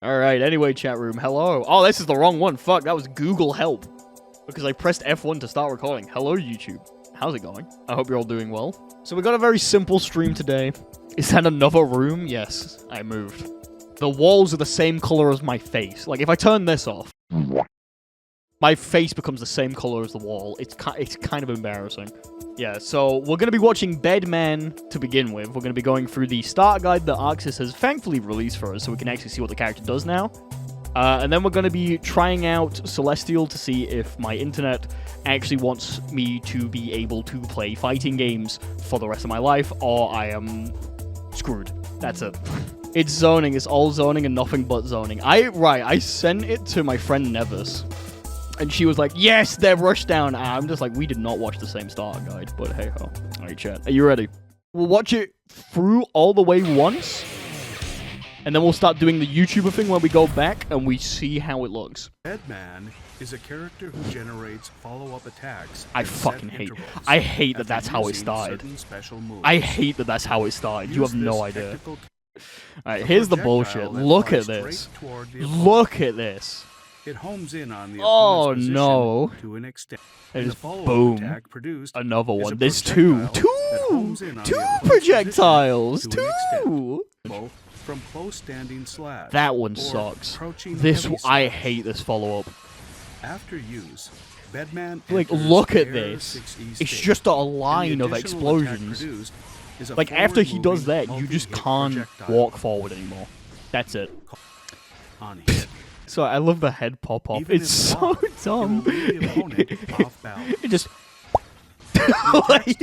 Alright, anyway, chat room, hello. Oh, this is the wrong one. Fuck, that was Google Help. Because I pressed F1 to start recording. Hello, YouTube. How's it going? I hope you're all doing well. So we got a very simple stream today. Is that another room? Yes, I moved. The walls are the same color as my face. Like, if I turn this off, my face becomes the same color as the wall. It's kind of embarrassing. Yeah, so we're going to be watching Bedman to begin with. We're going to be going through the start guide that Arxis has thankfully released for us, so we can actually see what the character does now. And then we're going to be trying out Celestial to see if my internet actually wants me to be able to play fighting games for the rest of my life, or I am screwed. That's it. It's zoning. It's all zoning and nothing but zoning. I sent it to my friend Nevis. And she was like, yes, they're rushed down. And I'm just like, we did not watch the same start guide, but hey ho. Alright, chat. Are you ready? We'll watch it through all the way once. And then we'll start doing the YouTuber thing where we go back and we see how it looks. Bedman is a character who generates follow-up attacks. I fucking hate. I hate that that's how it started. I hate that that's how it started. You have no idea. Alright, here's the bullshit. Look at this. Look at this. It homes in on the no. To an extent. There's boom. Another one. There's two. Two projectiles. Two. From close standing slash. That one sucks. I hate this follow-up. After use, Bedman like, look at this. It's just a line of explosions. Like, after he does that, you just can't walk forward anymore. That's it. On hit. So I love the head pop-off. It's so dumb. It just... like...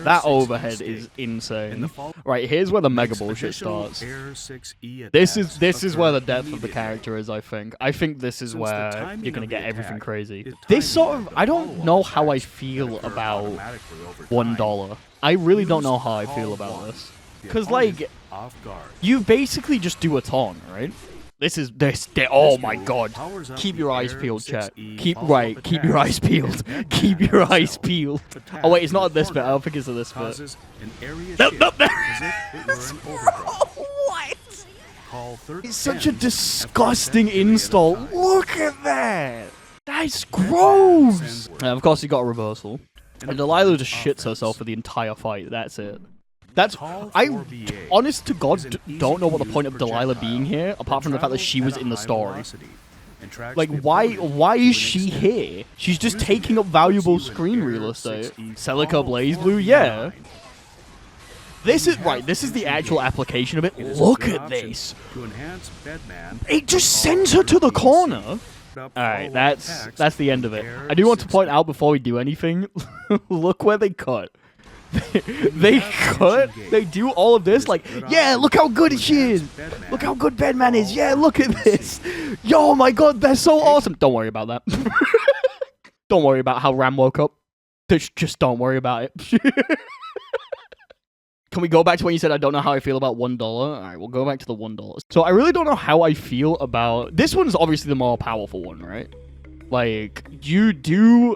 That overhead is insane. Right, here's where the mega bullshit starts. This is where the depth of the character is, I think. I think this is where you're gonna get everything crazy. This sort of... I don't know how I feel about $1. I really don't know how I feel about this. Because, like, you basically just do a taunt, right? Oh my god. Keep your eyes peeled, chat. Keep your eyes peeled. Keep your eyes peeled. Oh wait, it's not at this bit. I don't think it's at this bit. Nope. What? It's such a disgusting install. Look at that. That's gross. And of course, you got a reversal. And Delilah just shits herself for the entire fight. That's it. Honest to God, don't know what the point of Delilah being here, apart from the fact that she was in the story. Like, why is she here? She's just taking up valuable screen real estate. Celica Blaze Blue, yeah. This is the actual application of it. Look at this. It just sends her to the corner. Alright, that's the end of it. I do want to point out before we do anything, look where they cut. They do all of this, like, yeah, look how good she is. Look how good Bedman is. Yeah, look at this. Yo, my god, they're so awesome. Don't worry about that. Don't worry about how Ram woke up. Just don't worry about it. Can we go back to when you said I don't know how I feel about $1? Alright, we'll go back to the $1. So I really don't know how I feel about... This one's obviously the more powerful one, right? Like, you do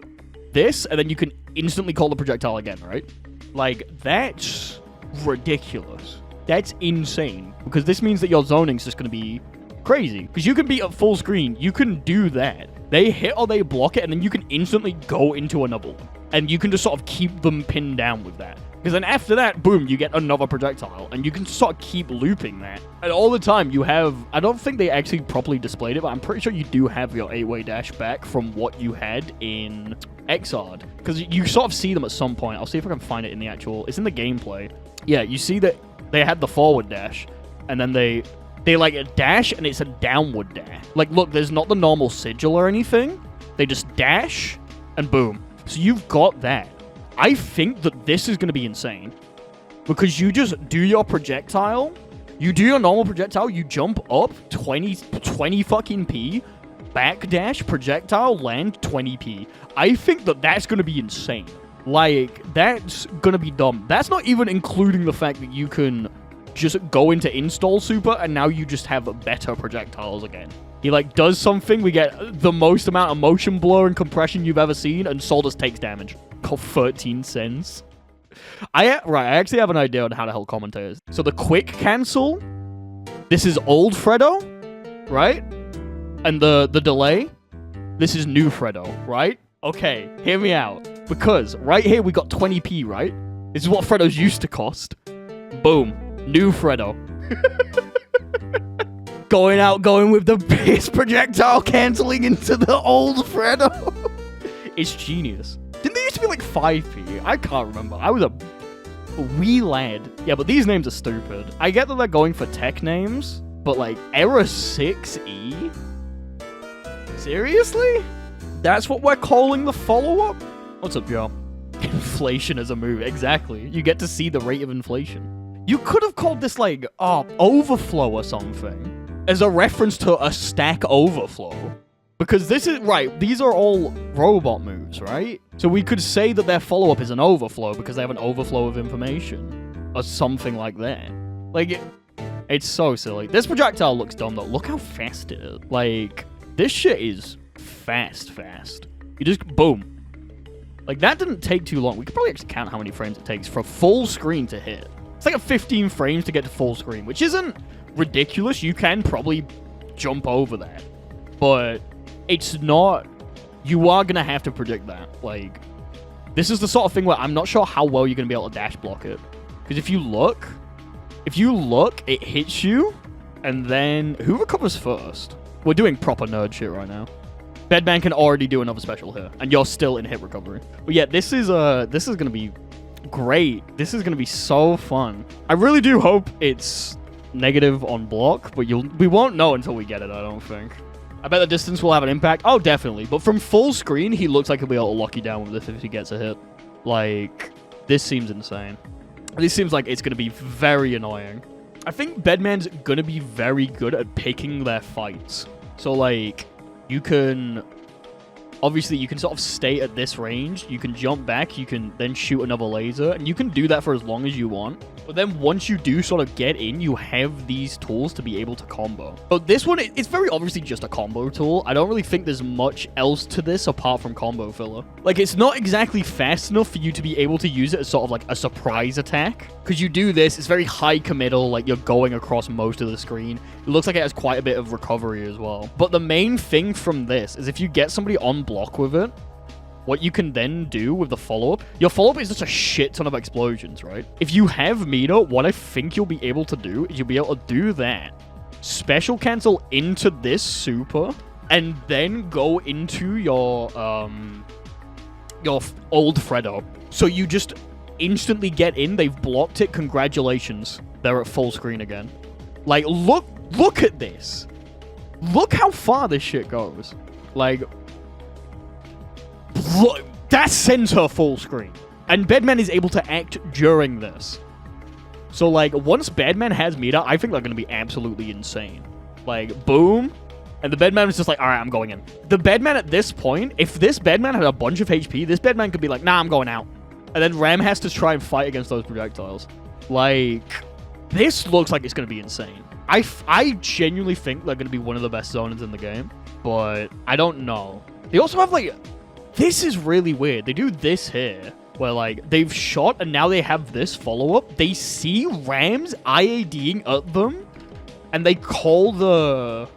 this, and then you can instantly call the projectile again, right? Like, that's ridiculous. That's insane. Because this means that your zoning's just going to be crazy. Because you can be at full screen. You can do that. They hit or they block it, and then you can instantly go into another one. And you can just sort of keep them pinned down with that. Because then after that, boom, you get another projectile. And you can sort of keep looping that. And all the time, you have... I don't think they actually properly displayed it, but I'm pretty sure you do have your 8-way dash back from what you had in Xrd. Because you sort of see them at some point. I'll see if I can find it in the actual... It's in the gameplay. Yeah, you see that they had the forward dash. And then they like a dash, and it's a downward dash. Like, look, there's not the normal sigil or anything. They just dash, and boom. So you've got that. I think that this is going to be insane. Because you just do your projectile. You do your normal projectile. You jump up 20 fucking P. Backdash, projectile, land 20p. I think that that's going to be insane. Like, that's going to be dumb. That's not even including the fact that you can just go into install super and now you just have better projectiles again. He, like, does something, we get the most amount of motion blur and compression you've ever seen, and Soldiers takes damage. Got 13 cents. I actually have an idea on how to help commentators. So the quick cancel This is old Fredo, right? And the delay, this is new Fredo, right? Okay, hear me out. Because right here we got 20p, right? This is what Fredos used to cost. Boom. New Fredo. Going with the base projectile cancelling into the old Fredo. It's genius. Didn't they used to be like 5p? I can't remember. I was a wee lad. Yeah, but these names are stupid. I get that they're going for tech names, but like Era 6E? Seriously? That's what we're calling the follow-up? What's up, Joe? Inflation is a move. Exactly. You get to see the rate of inflation. You could have called this like, overflow or something, as a reference to a stack overflow. Because this is, right, these are all robot moves, right? So we could say that their follow-up is an overflow because they have an overflow of information. Or something like that. Like, it's so silly. This projectile looks dumb, though. Look how fast it is. Like, this shit is fast. You just, boom. Like, that didn't take too long. We could probably actually count how many frames it takes for full screen to hit. It's like a 15 frames to get to full screen, which isn't ridiculous. You can probably jump over that. But it's not... You are going to have to predict that. Like, this is the sort of thing where I'm not sure how well you're going to be able to dash block it. Because if you look, it hits you, and then... Who recovers first? We're doing proper nerd shit right now. Bedman can already do another special here, and you're still in hit recovery. But yeah, this is gonna be great. This is gonna be so fun. I really do hope it's negative on block, but we won't know until we get it, I don't think. I bet the distance will have an impact. Oh, definitely. But from full screen, he looks like he'll be able to lock you down with this if he gets a hit. Like, this seems insane. This seems like it's gonna be very annoying. I think Bedman's gonna be very good at picking their fights. So, like, you can... Obviously, you can sort of stay at this range. You can jump back. You can then shoot another laser. And you can do that for as long as you want. But then once you do sort of get in, you have these tools to be able to combo. But this one, it's very obviously just a combo tool. I don't really think there's much else to this apart from combo filler. Like, it's not exactly fast enough for you to be able to use it as sort of like a surprise attack. Because you do this, it's very high committal. Like, you're going across most of the screen. It looks like it has quite a bit of recovery as well. But the main thing from this is if you get somebody on block with it, what you can then do with the follow-up, your follow-up is just a shit ton of explosions, right? If you have meter, what I think you'll be able to do is you'll be able to do that, special cancel into this super, and then go into your old Fredo. So you just instantly get in, they've blocked it, congratulations. They're at full screen again. Like, look at this. Look how far this shit goes. Like... Look, that sends her full screen. And Bedman is able to act during this. So, like, once Bedman has meter, I think they're going to be absolutely insane. Like, boom. And the Bedman is just like, alright, I'm going in. The Bedman at this point, if this Bedman had a bunch of HP, this Bedman could be like, nah, I'm going out. And then Ram has to try and fight against those projectiles. Like, this looks like it's going to be insane. I genuinely think they're going to be one of the best zoners in the game. But I don't know. They also have, like... This is really weird. They do this here, where, like, they've shot, and now they have this follow-up. They see Rams IADing at them, and they call the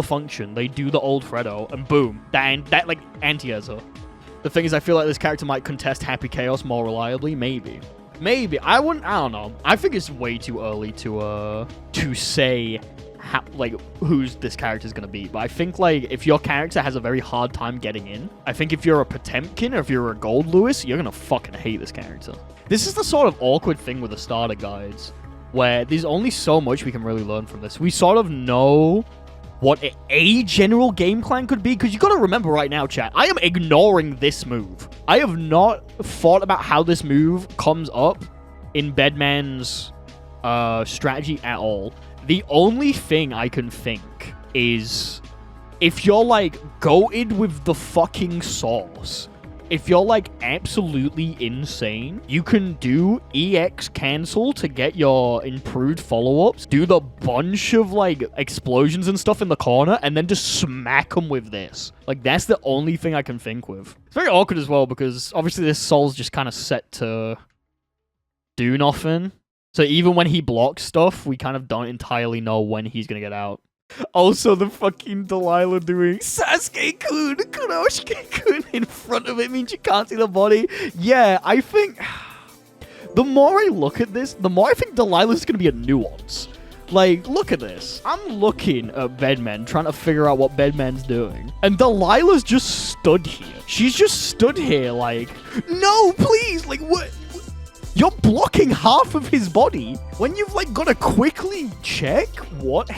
function. They do the old Fredo, and boom. That like, anti-airs her. The thing is, I feel like this character might contest Happy Chaos more reliably. Maybe. Maybe. I don't know. I think it's way too early to say... who's this character's gonna be. But I think, like, if your character has a very hard time getting in, I think if you're a Potemkin or if you're a Gold Lewis, you're gonna fucking hate this character. This is the sort of awkward thing with the starter guides, where there's only so much we can really learn from this. We sort of know what a general game plan could be, because you gotta remember right now, chat, I am ignoring this move. I have not thought about how this move comes up in Bedman's strategy at all. The only thing I can think is if you're, like, goated with the fucking sauce, if you're, like, absolutely insane, you can do EX cancel to get your improved follow-ups, do the bunch of, like, explosions and stuff in the corner, and then just smack them with this. Like, that's the only thing I can think with. It's very awkward as well, because obviously this Soul's just kind of set to do nothing. So even when he blocks stuff, we kind of don't entirely know when he's gonna get out. Also, the fucking Delilah doing Sasuke-kun, Kunosuke-kun in front of it means you can't see the body. Yeah, I think... The more I look at this, the more I think Delilah's gonna be a nuance. Like, look at this. I'm looking at Bedman, trying to figure out what Bedman's doing. And Delilah's just stood here. She's just stood here like, no, please, like, what? You're blocking half of his body when you've, like, got to quickly check what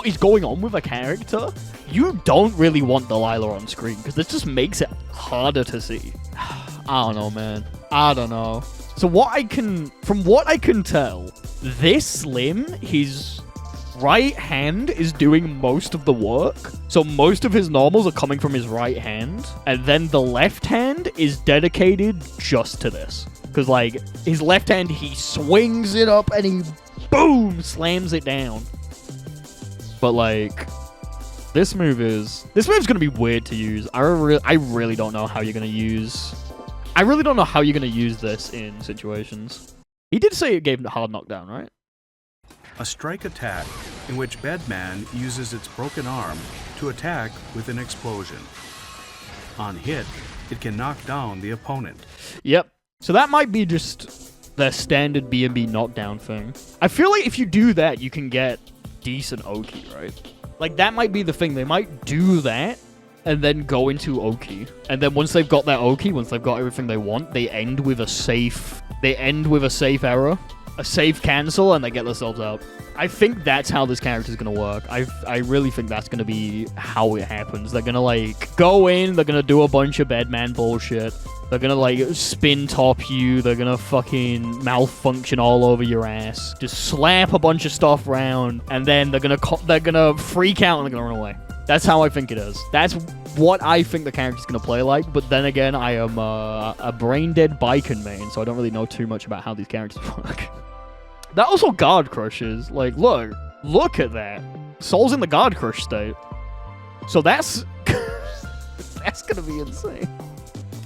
is going on with a character. You don't really want Delilah on screen because this just makes it harder to see. I don't know, man. I don't know. So from what I can tell, this limb, his right hand is doing most of the work. So most of his normals are coming from his right hand. And then the left hand is dedicated just to this. Because, like, his left hand, he swings it up and he, boom, slams it down. But, like, this move's going to be weird to use. I really don't know how you're going to use... I really don't know how you're going to use this in situations. He did say it gave him a hard knockdown, right? A strike attack in which Bedman uses its broken arm to attack with an explosion. On hit, it can knock down the opponent. Yep. So that might be just the standard B&B knockdown thing. I feel like if you do that, you can get decent Oki, right? Like, that might be the thing. They might do that and then go into Oki. And then once they've got that Oki, once they've got everything they want, they end with a safe... They end with a safe error, a safe cancel, and they get themselves out. I think that's how this character's gonna work. I really think that's gonna be how it happens. They're gonna, like, go in, they're gonna do a bunch of Bedman bullshit. They're gonna, like, spin top you. They're gonna fucking malfunction all over your ass. Just slap a bunch of stuff around, and then they're gonna freak out and they're gonna run away. That's how I think it is. That's what I think the character's gonna play like. But then again, I am a brain-dead Biken main, so I don't really know too much about how these characters work. That also guard crushes. Like, look at that. Soul's in the guard crush state. So that's that's gonna be insane.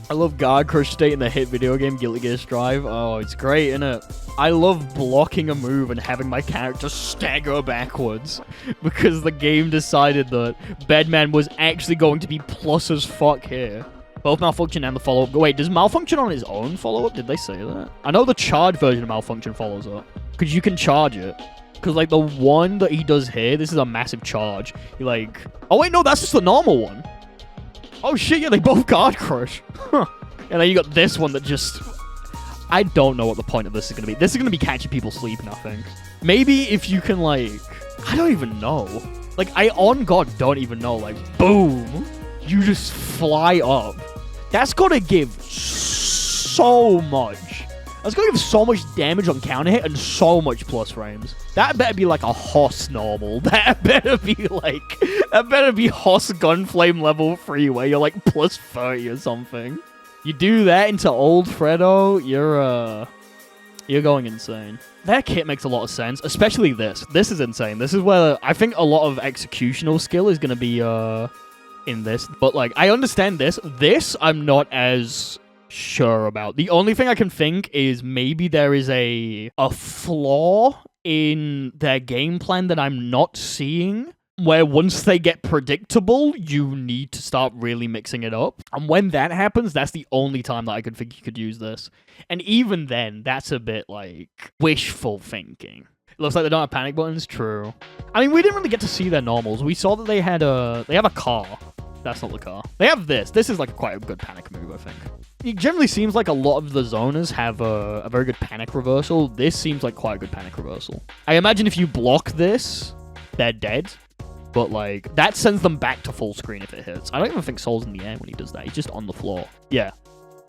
I love guard crush state in the hit video game Guilty Gear Strive. Oh, it's great, isn't it? I love blocking a move and having my character stagger backwards because the game decided that Bedman was actually going to be plus as fuck here. Both Malfunction and the follow-up. Wait, does Malfunction on his own follow-up? Did they say that? I know the charge version of Malfunction follows up because you can charge it. Because, like, the one that he does here, this is a massive charge. You're like, oh, wait, no, that's just the normal one. Oh, shit, yeah, they both guard crush. Huh. And then you got this one that just... I don't know what the point of this is going to be. This is going to be catching people sleeping, I think. Maybe if you can, like... I don't even know. Like, I, on God, don't even know. Like, boom. You just fly up. That's got to give so much. That's going to give so much damage on counter hit and so much plus frames. That better be like a Hoss normal. That better be like... That better be Hoss Gunflame level 3 where you're like plus 30 or something. You do that into old Fredo, you're going insane. That kit makes a lot of sense, especially this. This is insane. This is where I think a lot of executional skill is going to be in this. But, like, I understand this. This, I'm not as sure about. The only thing I can think is maybe there is a flaw in their game plan that I'm not seeing, where once they get predictable, you need to start really mixing it up. And when that happens, that's the only time that I could think you could use this. And even then, that's a bit, like, wishful thinking. It looks like they don't have panic buttons. True. I mean, we didn't really get to see their normals. We saw that they have a car. That's not the car. They have this. This is, like, quite a good panic move, I think. It generally seems like a lot of the zoners have a very good panic reversal. This seems like quite a good panic reversal. I imagine if you block this, they're dead. But, like, that sends them back to full screen if it hits. I don't even think Soul's in the air when he does that. He's just on the floor. Yeah.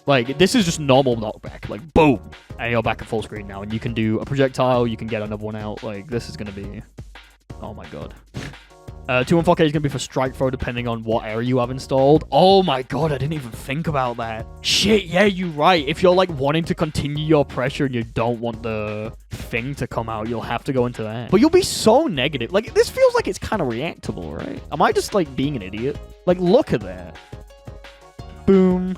Like, this is just normal knockback. Like, boom! And you're back at full screen now. And you can do a projectile. You can get another one out. Like, this is going to be... Oh, my God. 214K is going to be for strike throw depending on what area you have installed. Oh, my God. I didn't even think about that. Shit, yeah, you're right. If you're, like, wanting to continue your pressure and you don't want the thing to come out, you'll have to go into that. But you'll be so negative. Like, this feels like it's kind of reactable, right? Am I just, like, being an idiot? Like, look at that. Boom.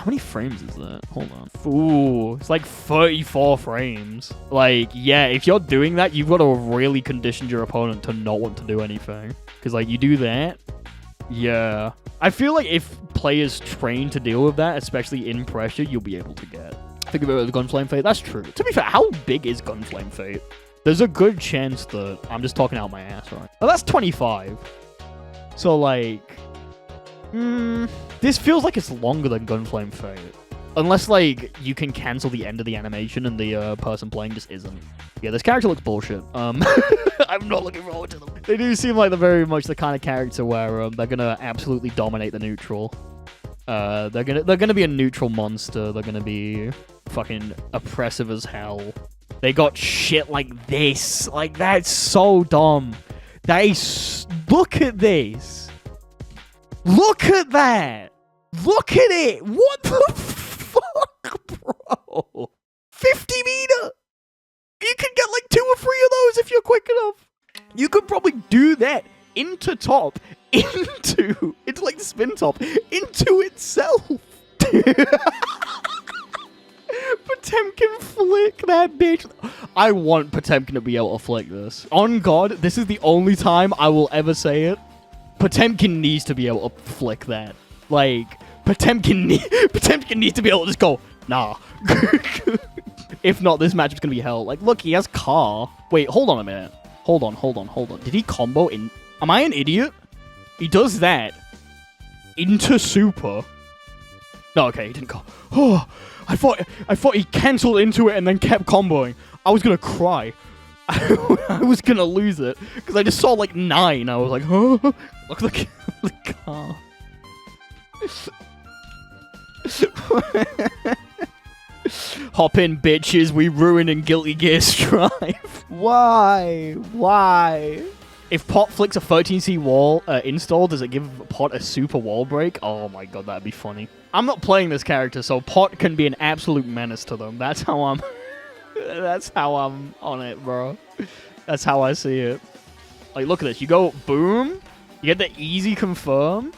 How many frames is that? Hold on. Ooh, it's like 34 frames. Like, yeah, if you're doing that, you've got to really condition your opponent to not want to do anything. Because, like, you do that. Yeah. I feel like if players train to deal with that, especially in pressure, you'll be able to get. Think of it with Gunflame Fate. That's true. To be fair, how big is Gunflame Fate? There's a good chance that I'm just talking out my ass, right? Well, that's 25. So, like... this feels like it's longer than Gunflame Fate. Unless, like, you can cancel the end of the animation and the person playing just isn't. Yeah, this character looks bullshit. I'm not looking forward to them. They do seem like they're very much the kind of character where they're gonna absolutely dominate the neutral. They're gonna be a neutral monster. They're gonna be fucking oppressive as hell. They got shit like this. Like, that's so dumb. That is... Look at this. Look at that! Look at it! What the fuck, bro? 50 meter! You can get like 2 or 3 of those if you're quick enough. You could probably do that into top, into like the spin top, into itself. Potemkin flick that bitch. I want Potemkin to be able to flick this. On God, this is the only time I will ever say it. Potemkin needs to be able to flick that. Like, Potemkin needs to be able to just go, nah. If not, this matchup's gonna be hell. Like, look, he has Car. Wait, hold on a minute. Hold on. Did he combo in... Am I an idiot? He does that. Into Super. No, okay, he didn't go. Oh, I thought he cancelled into it and then kept comboing. I was gonna cry. I was gonna lose it because I just saw like 9. I was like, oh, look at the car. Hop in, bitches. We ruined and Guilty Gear Strive. Why? If Pot flicks a 13C wall install, does it give Pot a super wall break? Oh my god, that'd be funny. I'm not playing this character, so Pot can be an absolute menace to them. That's how I'm... That's how I'm on it, bro. That's how I see it. Like, look at this. You go boom. You get the easy confirm.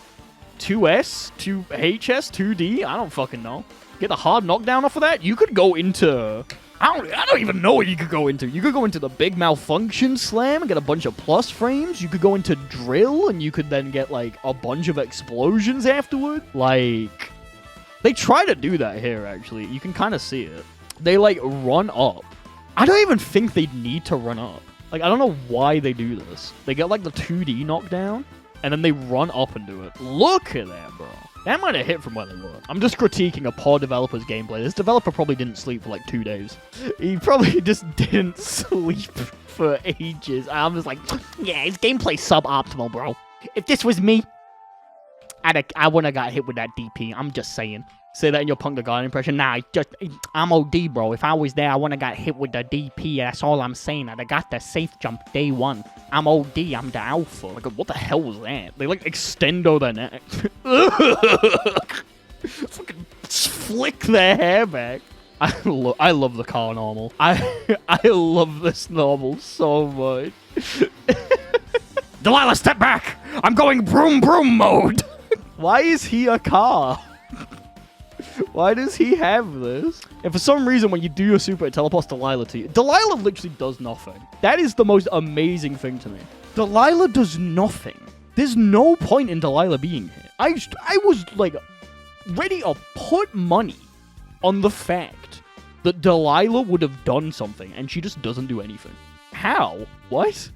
2S, 2HS, 2D. I don't fucking know. Get the hard knockdown off of that. You could go into... I don't even know what you could go into. You could go into the big malfunction slam and get a bunch of plus frames. You could go into drill and you could then get, like, a bunch of explosions afterward. Like, they try to do that here, actually. You can kind of see it. They, like, run up. I don't even think they need to run up. Like, I don't know why they do this. They get, like, the 2D knockdown, and then they run up and do it. Look at that, bro. That might have hit from where they were. I'm just critiquing a poor developer's gameplay. This developer probably didn't sleep for, like, 2 days. He probably just didn't sleep for ages. I'm just like, yeah, his gameplay's suboptimal, bro. If this was me, I wouldn't have got hit with that DP. I'm just saying. Say that in your Punk the God impression. Nah, I'm OD, bro. If I was there, I wouldn't have got hit with the DP. That's all I'm saying. I'd have got the safe jump day 1. I'm OD. I'm the alpha. Like, what the hell was that? They, like, extendo their neck. Fucking flick their hair back. I love the car normal. I love this normal so much. Delilah, step back! I'm going broom broom mode! Why is he a car? Why does he have this? And for some reason, when you do your super, it teleports Delilah to you. Delilah literally does nothing. That is the most amazing thing to me. Delilah does nothing. There's no point in Delilah being here. I was, like, ready to put money on the fact that Delilah would have done something, and she just doesn't do anything. How? What?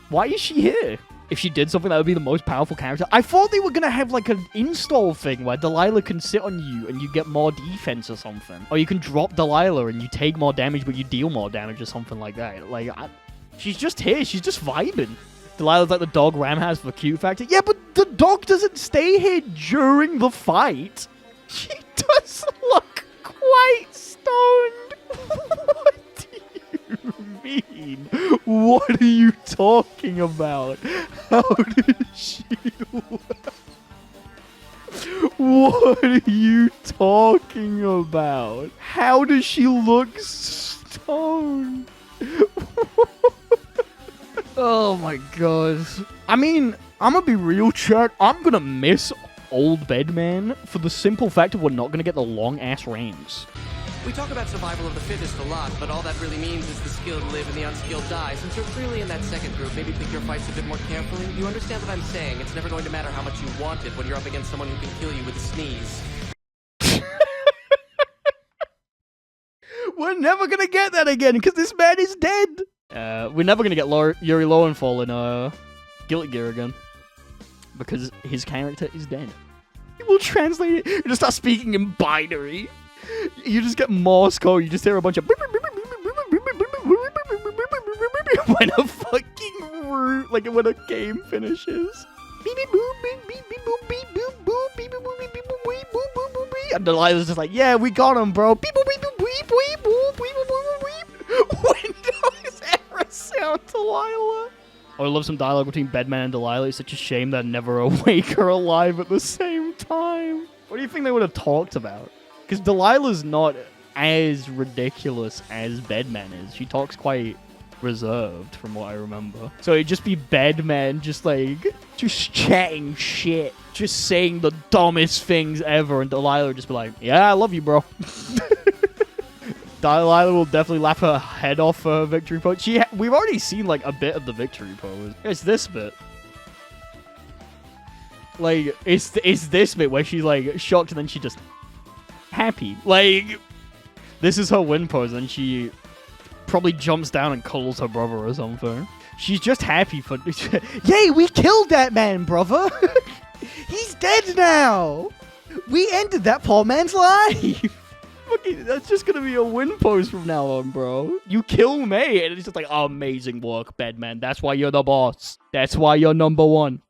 Why is she here? If she did something, that would be the most powerful character. I thought they were going to have, like, an install thing where Delilah can sit on you and you get more defense or something. Or you can drop Delilah and you take more damage, but you deal more damage or something like that. Like, she's just here. She's just vibing. Delilah's like the dog Ram has for the cute factor. Yeah, but the dog doesn't stay here during the fight. She does look quite stoned. What do you mean? What are you talking about? How does she look? What are you talking about? How does she look stoned? Oh my god. I mean, I'm gonna be real, chat. I'm gonna miss old Bedman for the simple fact of we're not going to get the long-ass reigns. We talk about survival of the fittest a lot, but all that really means is the skilled live and the unskilled die. Since you're clearly in that second group, maybe pick your fights a bit more carefully. You understand what I'm saying? It's never going to matter how much you want it when you're up against someone who can kill you with a sneeze. We're never going to get that again, because this man is dead! We're never going to get Yuri Lowenthal in Guilty Gear again. Because his character is dead. We'll translate it. You just start speaking in binary. You just get Morse code. You just hear a bunch of when a fucking like when a game finishes. And Delilah's just like, yeah, we got him, bro. Windows error sound, Delilah. Oh, I love some dialogue between Bedman and Delilah. It's such a shame they're never awake or alive at the same time. What do you think they would have talked about? Because Delilah's not as ridiculous as Bedman is. She talks quite reserved, from what I remember. So it'd just be Bedman just chatting shit. Just saying the dumbest things ever. And Delilah would just be like, yeah, I love you, bro. Delilah will definitely laugh her head off for her victory pose. We've already seen, like, a bit of the victory pose. It's this bit. Like, it's this bit where she's, like, shocked and then she just... happy. Like, this is her win pose and she probably jumps down and cuddles her brother or something. She's just happy for... Yay, we killed that man, brother! He's dead now! We ended that poor man's life! That's just gonna be a win pose from now on, bro. You kill me, and it's just like, amazing work, Bedman. That's why you're the boss. That's why you're number one.